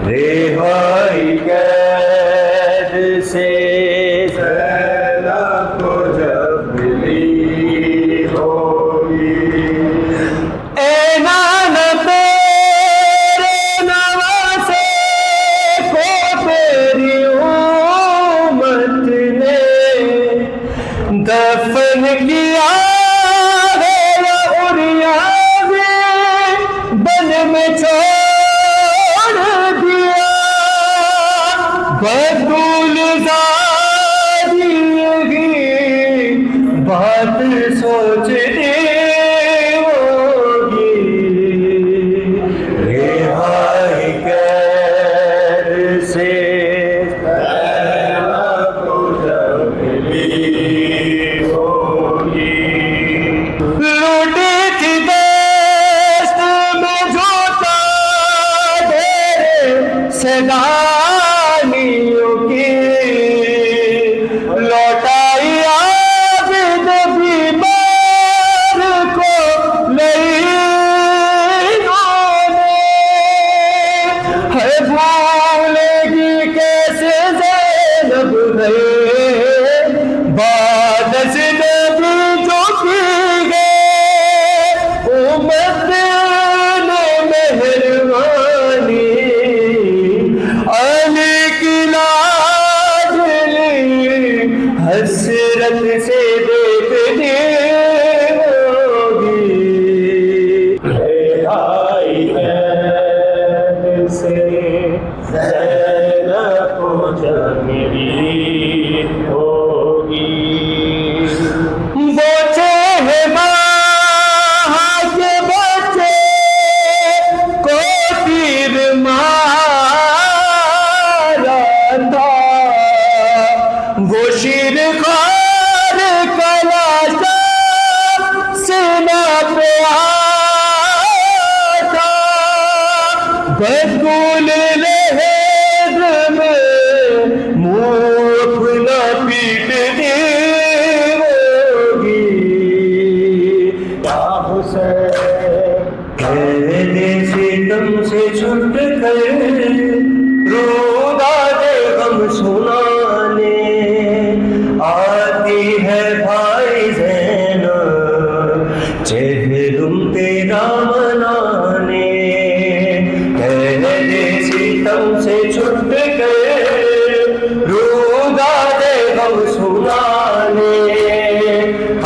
रिहाई कैद से ज़ैनब को जब मिली होगी, ए नाना तेरे नवासे को तेरी उम्मत ने दफन किया है उरिया बन में छोड़ दिया, बदूल ज़ादी बात सोचनी होगी, रिहाई कैद से ज़ैनब को जब मिली होगी, लूटी थी दस्त में झूठा तेरे सैलानियों की, लौटाई आबिद बीमार को लईनों ने, है भूलेगी कैसे ज़ैनब गए बाद नबी जो की गए, उम्मत ने मेहरबानी अली की लाज ली, हसरत से देखनी होगी, रिहाई कैद से ज़ैनब को जब मिली होगी, बोचे है माँ के बच्चे को तीर मारा था, वो शीर खार कलाशा सीना पे आया था, बदगुल लहर में मुँह अपना पीटनी होगी, या हुसैन कहने से तुमसे छूट कर रोदा दे गम सुनाने, आती है भाई ज़ैनब चेहरुम तेरा मनाने, कहने से तुमसे छूट कर रोदा दे गम सुनाने,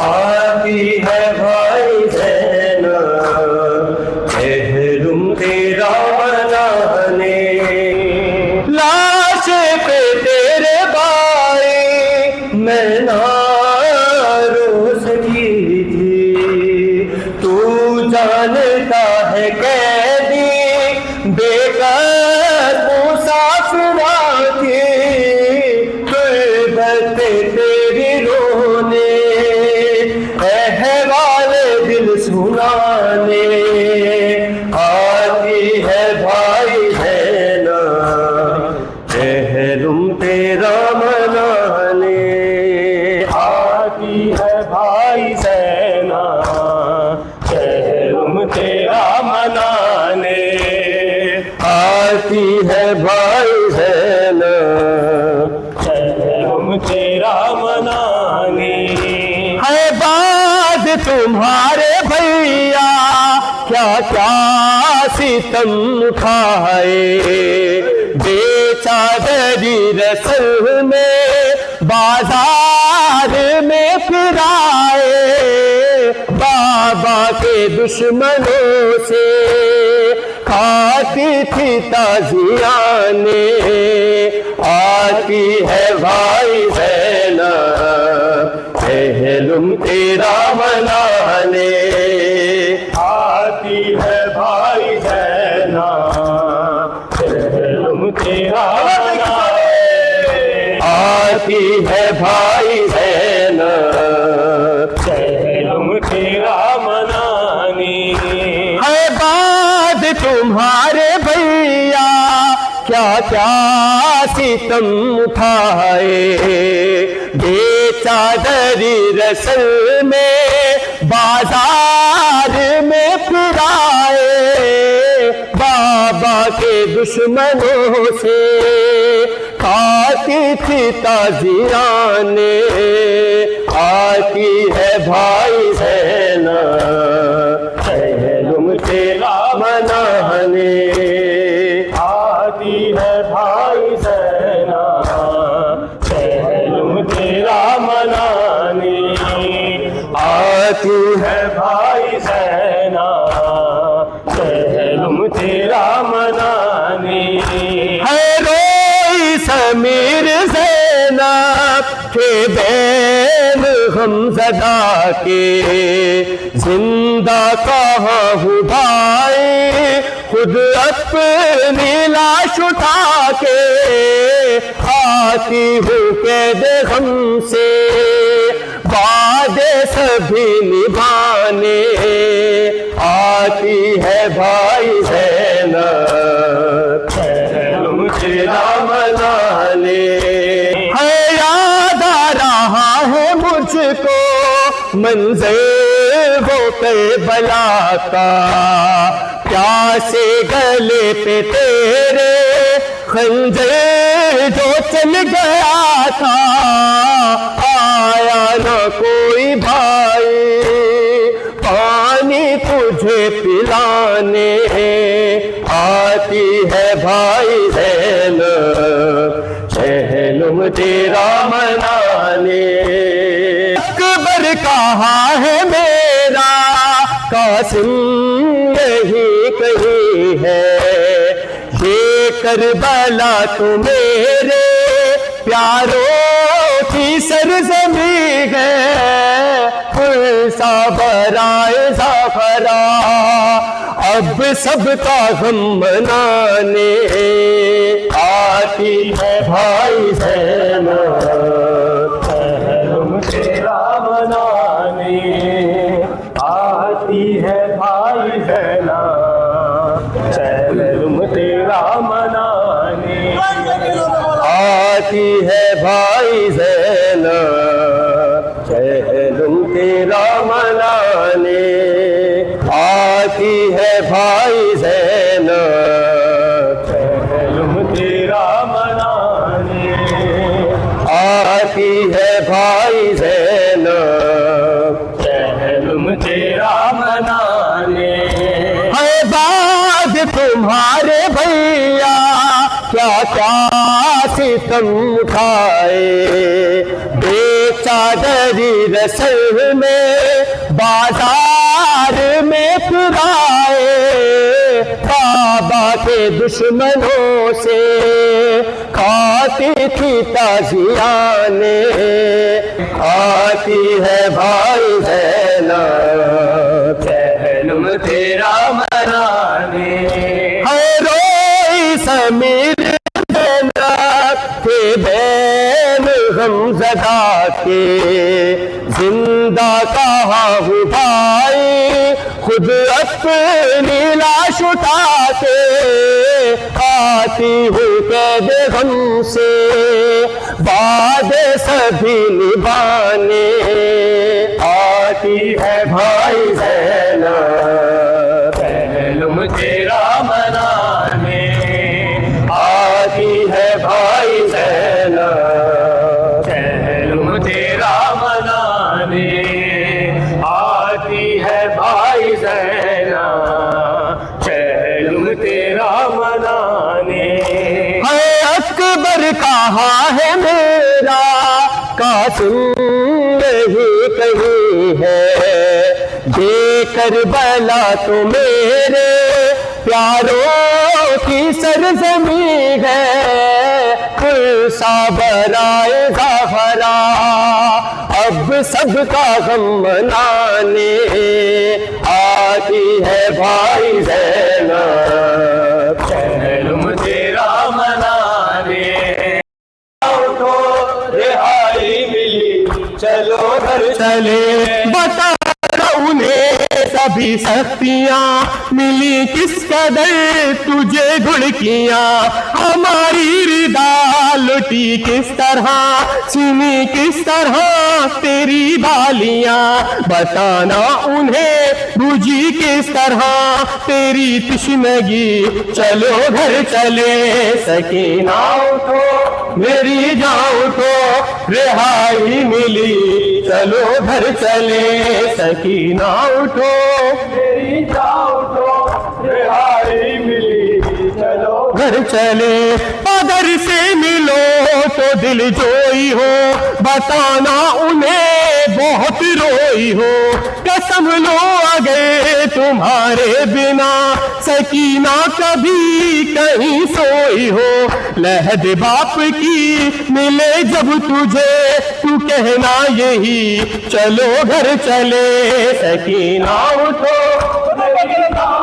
आती है भाई ज़ैनब चेहरुम तेरा मनाने, लाश पे तेरे भाई मैं ना रो सकी थी, तू जानता है कैदी बेकार मुसाफिरा थी, गुर्बत तेरी रोने अहवाल दिल सुनाने, आती है भाई ज़ैनब चेहरुम तेरा मनाने, आती है भाई ज़ैनब चेहरुम तेरा मनाने, आती है भाई ज़ैनब चेहरुम तेरा मनाने, है बाद तुम्हारे भैया क्या क्या सितम उठाए, बेचादरी रसल में बाजार में फिराए, बाबा के दुश्मनों से खाती थी ताजियाने, आती है भाई ज़ैनब चेहरुम तेरा मनाने, आती है भाई ज़ैनब चेहरुम तेरा मनाने, आती है भाई ज़ैनब चेहरुम तेरा मनाने, है बाद तुम्हारे भैया क्या क्या सितम उठाए, बेचादरी रसल में बाजार में फिराए, बाबा के दुश्मनों से खाती थी ताजियाने, आती है भाई ज़ैनब पहलुम तेरा मनाने, आती है भाई ज़ैनब पहलुम तेरा मनाने, आती है भाई ज़ैनब पहलुम तेरा मनाने। है रोई समीर ज़ैनब के बैन हमज़दा के, जिंदा कहाँ हूँ भाई खुद अपनी लाश उठा के, आती हूँ कैद गम से वादे सभी निभाने, आती है भाई ज़ैनब पहलुम तेरा मनाने। है याद आ रहा है मुझको मंज़र वो करबला का, प्यासे गले पे तेरे खंजर जो चल गया था, आया न कोई भाई पानी तुझे पिलाने, आती है भाई ज़ैनब पहलुम तेरा मनाने। अकबर कहाँ है मेरा कासिम यही कहीं है, ये करबला तो मेरे प्यारों की सरज़मी है, फुर्सा बराए ज़ाफ़रा अब सबका गम मनाने, आती है भाई ज़ैनब पहलुम तेरा मनाने, आती है भाई ज़ैनब पहलुम तेरा मनाने, आती है भाई ज़ैनब पहलुम तेरा मनाने, आती है भाई ज़ैनब पहलुम तेरा मनाने, आती है भाई ज़ैनब पहलुम तेरा मनाने। है बाद तुम्हारे भैया क्या क्या सितम उठाए, बेचादरी रसल में बाजार में फिराए, काबा के दुश्मनों से खाती थी ताजियाने, आती है भाई ज़ैनब पहलुम तेरा मनाने। है रोई समीर ज़ैनब के बैन हमज़दा के, जिंदा कहाँ हूँ भाई खुद अपनी लाश उठा के, आती हूँ कैद गम से वादे सभी निभाने, आती है भाई ज़ैनब पहलुम तेरा मनाने, आती है भाई ज़ैनब पहलुम तेरा मनाने, आती है भाई ज़ैनब पहलुम तेरा मनाने। है अकबर कहाँ है मेरा कासिम यही कहीं है, ये करबला तो मेरे प्यारों की सरज़मी है, फुर्सा बराए ज़ाफ़रा अब सबका गम मनाने, आती है भाई ज़ैनब पहलुम तेरा मनाने। तो रिहाई मिली चलो घर चले, बता उन्हें सभी ऐसी सख्तियां मिली किस कदर तुझे घुड़कियां, हमारी रिदा लुटी किस तरह, सुनी किस तरह तेरी बालियां, बताना उन्हें बुझी किस तरह तेरी तश्नगी, चलो घर चले सकीना उठो मेरी जान उठो रिहाई मिली, चलो घर चले सकीना उठो मेरी जान उठो रिहाई मिली, चलो घर चले। अगर से मिलो तो दिल जोई हो, बताना उन्हें बहुत रोई हो, कसम लो अगर तुम्हारे बिना सकीना कभी कहीं सोई हो, लहद बाप की मिले जब तुझे तू कहना यही, चलो घर चले सकीना उठो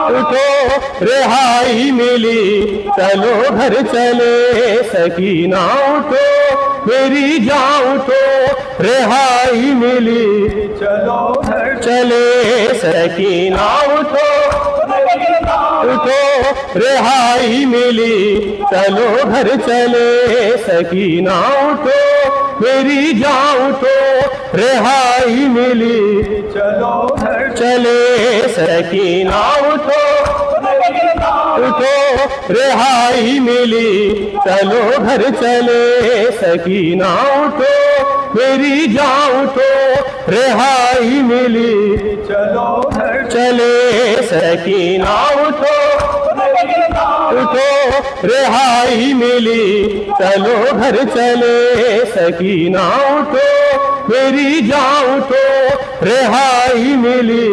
उठो रिहाई मिली, चलो घर चले सकीना उठो मेरी जान उठो रिहाई मिली, चलो घर चले सकीना उठो उठो रिहाई मिली, चलो घर चले सकीना उठो मेरी जान उठो रिहाई मिली, चलो घर चले सकीना उठो उठो रिहाई मिली, चलो घर चले सकीना उठो मेरी जान उठो रिहाई मिली, चलो घर चले सकीना उठो उठो रिहाई मिली, चलो घर चले सकीना उठो मेरी जान उठो रिहाई मिली,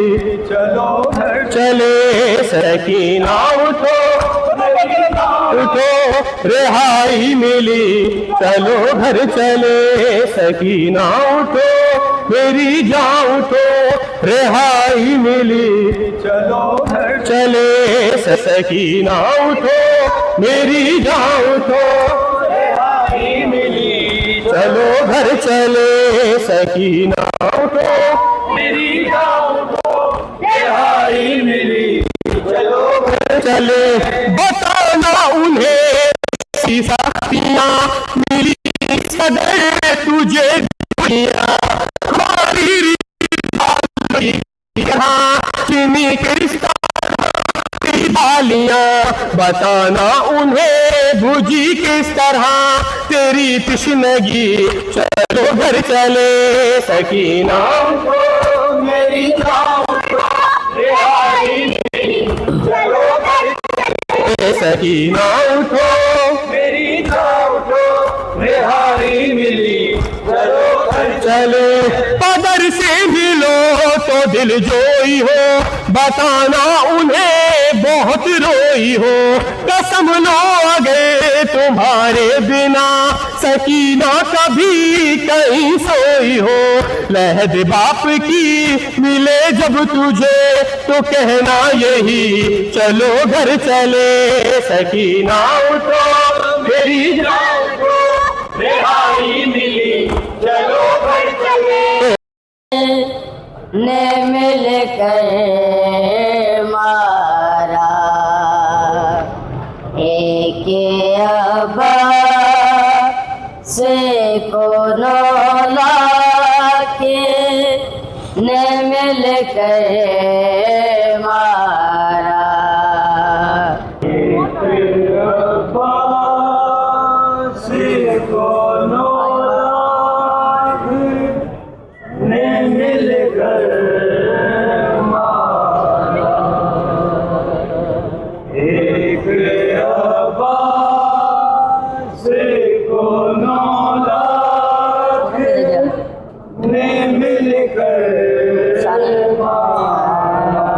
चलो घर चले सकीना उठो उठो रिहाई मिली, चलो घर चले सकीना उठो मेरी जान उठो रिहाई मिली, चलो घर चले सकीना उठो मेरी जान उठो रिहाई मिली, चलो घर चले सकीना उठो मेरी जान उठो रिहाई मिली, चलो घर चले। बताना उन्हें ऐसी सख्तियां मिली किस कदर तुझे घुड़कियां, हमारी रिदा चीनी किस बालियां, बताना उन्हें बुझी किस तरह तेरी तश्नगी, चलो घर चले सकीना उठो मेरी जान उठो रिहाई मिली, चलो घर चले सकीना उठो मेरी जान उठो रिहाई मिली, चलो घर चले। पदर से मिलो तो दिल जोई हो, बताना उन्हें बहुत रोई हो, कसम लो अगर तुम्हारे बिना सकीना कभी कहीं सोई हो, लहद बाप की मिले जब तुझे तो कहना यही, चलो घर चले सकीना उठो मेरी जान उठो रिहाई मिली, चलो घर चले। ने मिल कर मारा एक अब्बा से को नौला के, ने मिल कर मारा एक अब्बा से को नौला ने मिल कर मारा, एक अब्बा से को नौला ने मिल कर मारा,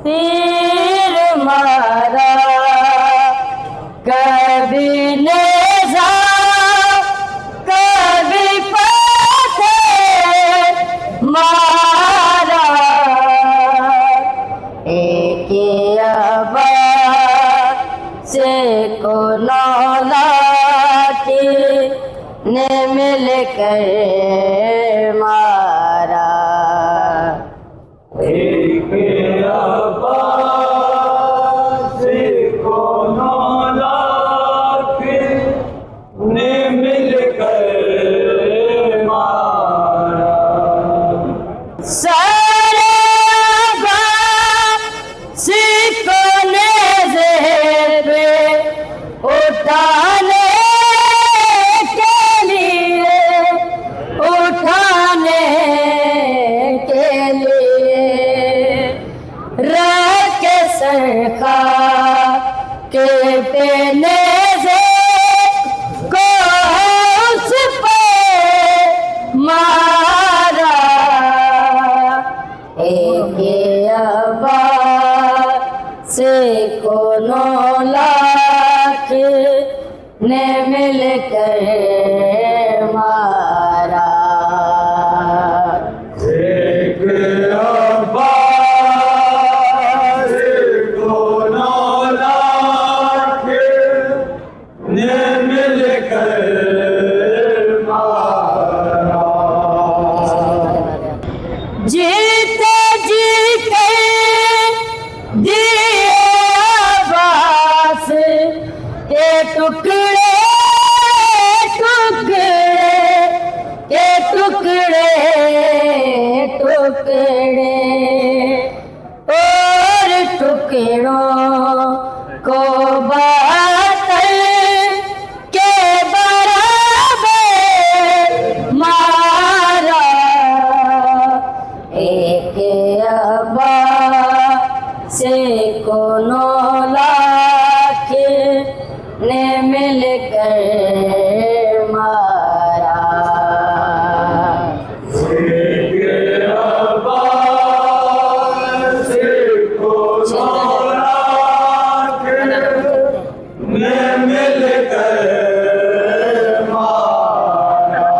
तीर मारा कभी नेज़ा कभी पत्थर मारा, एक अब्बा से को नौला के, ने मिल कर मारा, उठाने के लिए, उठाने के लिए रख के सरखा के पेने से को उस पे मारा। एक अब्बास से कोनों लाख ने मिलकर मारा। एक अब्बास को 9 लाख ने मिलकर मारा। जीते जी के दिए अब्बास के टुकड़े टुकड़े के टुकड़े टुकड़े, और टुकड़ों को बातल के बराबर मारा। एक अब्बास से कोनों लाख ने मिलकर मारा। एक अब्बास को 9 लाख ने मिलकर मारा।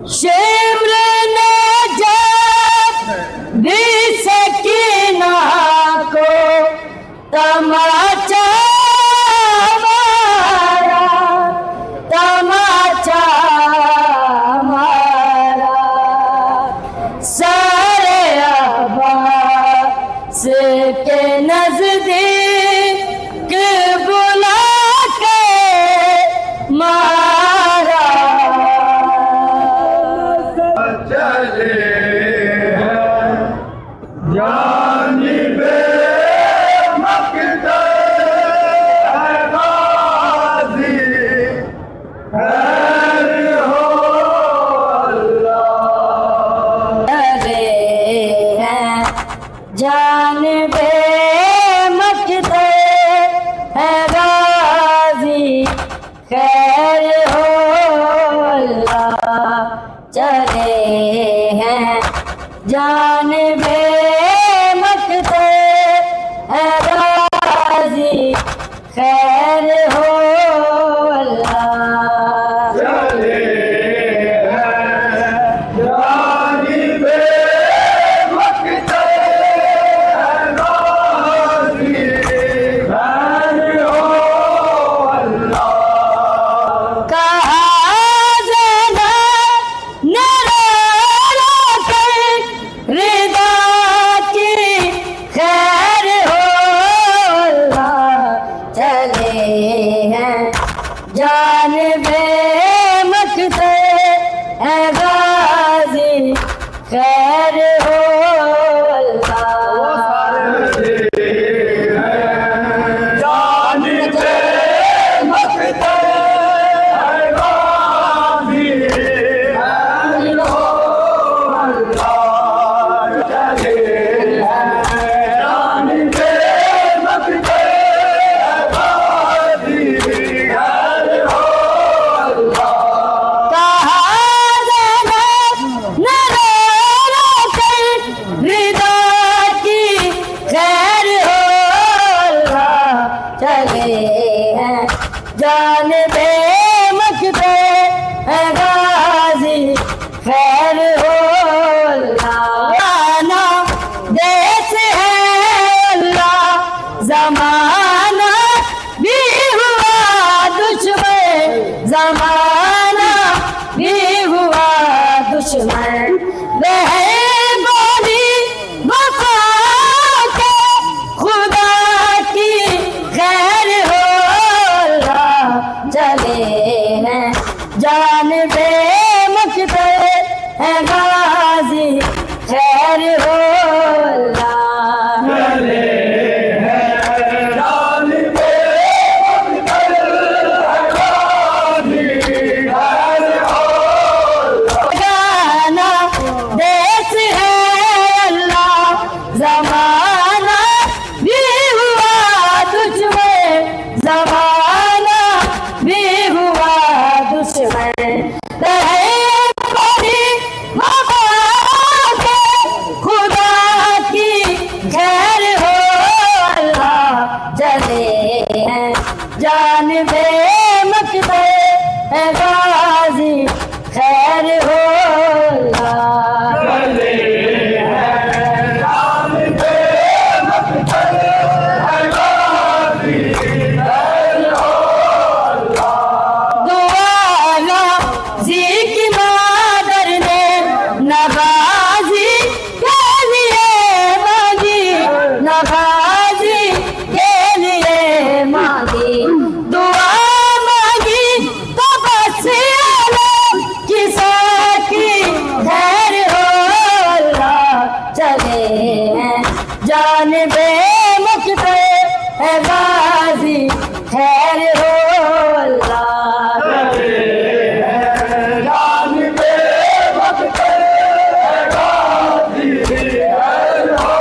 शिमर ने जब भी सकीना को तमाचा मारा, तमाचा मारा। सारे अब्बास के नजदीक बुला के मारा। चले हैं जानिबे मकदर गाज़ी, खैर हो अल्लाह। चले हैं जानबे मकदर है गाज़ी, खैर हो अल्लाह। चले हैं जानबे मकदर है गाज़ी, खैर हो अल्लाह। चले हैं जानिबे मकदर गाज़ी, खैर हो अल्लाह। कहा रिदा की खैर हो अल्लाह। चले हैं जानबे मकदर है गाज़ी, खैर हो अल्लाह। जानिबे मकदर गाज़ी, खैर हो अल्लाह। चले हैं जानिबे मकदर गाज़ी, खैर हो अल्लाह। कहा रिदा की खैर हो अल्लाह। चले हैं जानबे मकदर है गाज़ी, खैर हो अल्लाह। देश है अल्लाह, ज़माना भी हुआ दुश्मन, ज़माना भी हुआ दुश्मन। वह बोली वफा के खुदा की खैर हो अल्लाह। चले हैं जानबे मकदर है गाज़ी, खैर हो अल्लाह। चले हैं जानिबे जान बे मकते है गाजी खैर हो अल्लाह। चले हैं जान पे मकतल है गाजी खैर हो अल्लाह। दुआना जी की मादर ने नवाजी के लिए मांगी, नवाजी के लिए मांगी, दुआ मांगी तो बस आलम किसा की खैर हो अल्लाह। चले हैं जान बे मुकते है गाजी खैर हो अल्लाह। जान पे मकतल है गाजी खैर हो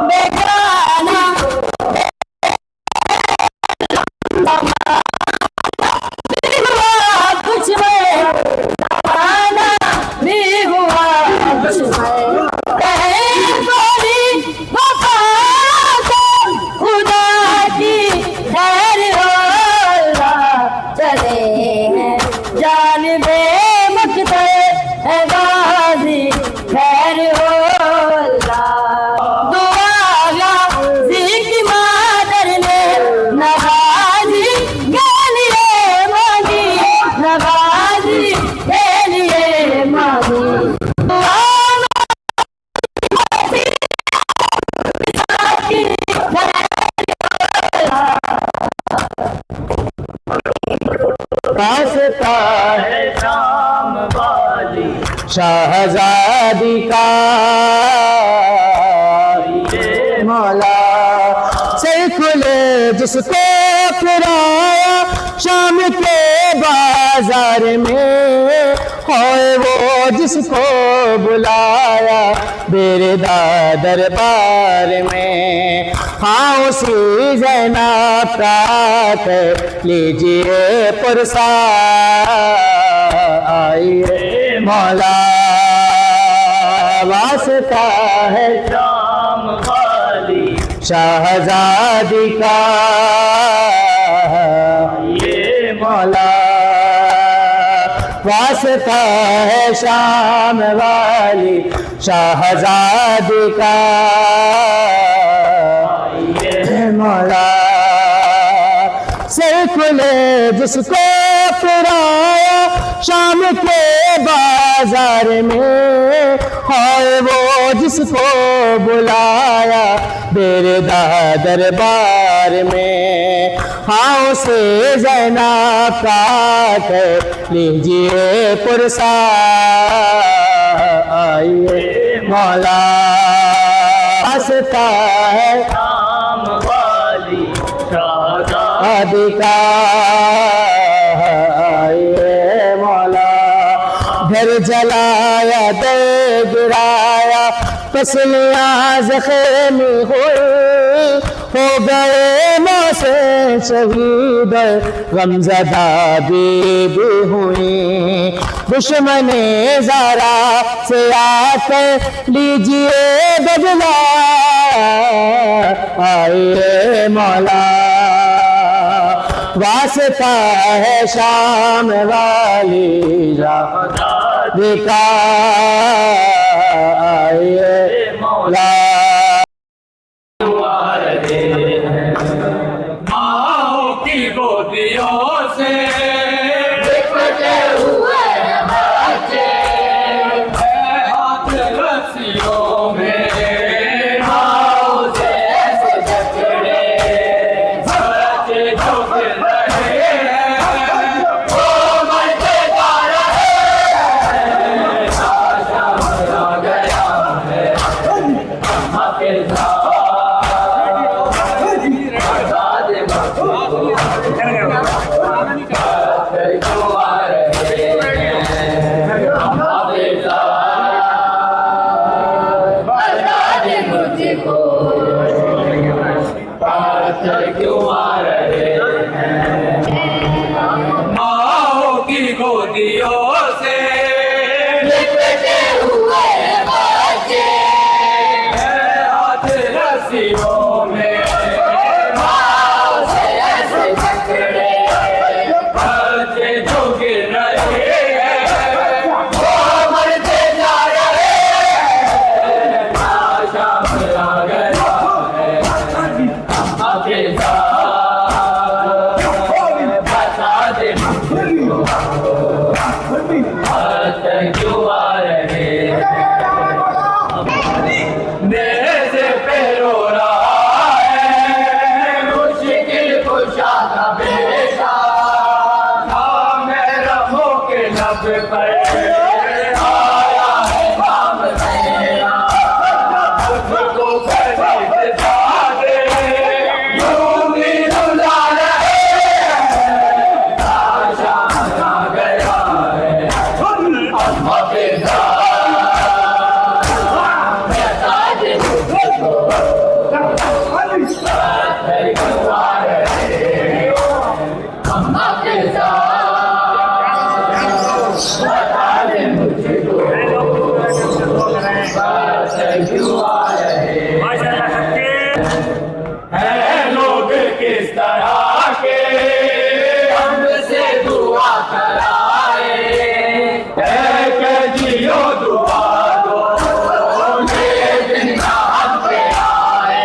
बेगाना हुआ कुछ में जमाना भी हुआ कुछ में बोली वफा तो खुदा की खैर हो अल्लाह। चले हैं जान बे मुकते है गाजी खैर हो अल्लाह। दुआ की मादर ने नवाजी के लिए मांगी, नवाजी के लिए मांगी, दुआ की वास्ता है शाम वाली शहजादी का मौला सर खुले जिसको फिराया शाम के बाजार में, होए वो जिसको बुलाया बेरदा दरबार में। हाँ उसी ज़ैनब का कर लीजिए पुरसा आइए मौला वास्ता है शाम वाली शहजादी का ये मौला वास्ता है शाम वाली शहजादी का मौला सर खुले जिसको फिराया शाम के बाजार में, हाय वो जिसको बुलाया बेरदा दरबार में। हाँ उसे ज़ैनब का कर लीजिए पुरसा आइए मौला वास्ता है शाम वाली शाहजादी शादी का आइए मौला। घर जलाया दे गिराया तस्लियाँ ज़ख्मी हुई, हो गए मौसे शहीद गमज़दा बीबी हुई। दुश्मन ज़रा से आकर लीजिए बदला आइए मौला वास्ता है शाम वाली शाहजादी का आइए मौला। माओ की गोदियों से लिपटे हुए बच्चे हाथ रस्सियों में माओ से ऐसे जकड़े, बच्चे जो गिर रहे हैं वो मरते जा रहे हैं। आशा भरा गया है हाफिज़ क्यों आ रहे हैं माओ की गोदियों से लिपटे हुए बच्चे हाथ रस्सियों में माओ से पत्थर क्यों आ रहे अम्मा के साथ बता दे मुझको पत्थर क्यों आ रहे हैं लोग किस तरह के हमसे दुआ कराए है जियो दुआ दो ये दिन हम पे आए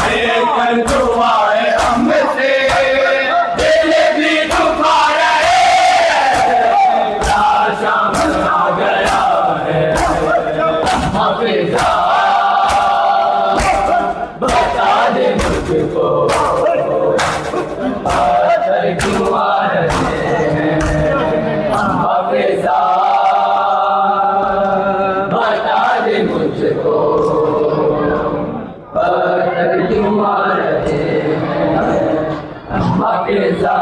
लेकर दुआए हमसे दिल भी दुखा रहे शाम आ गया है हाफिजा बता दे मुझको पत्थर क्यों आ रहे हैं हाफिजा बता दे मुझको पत्थर क्यों आ रहे हैं हाफिजा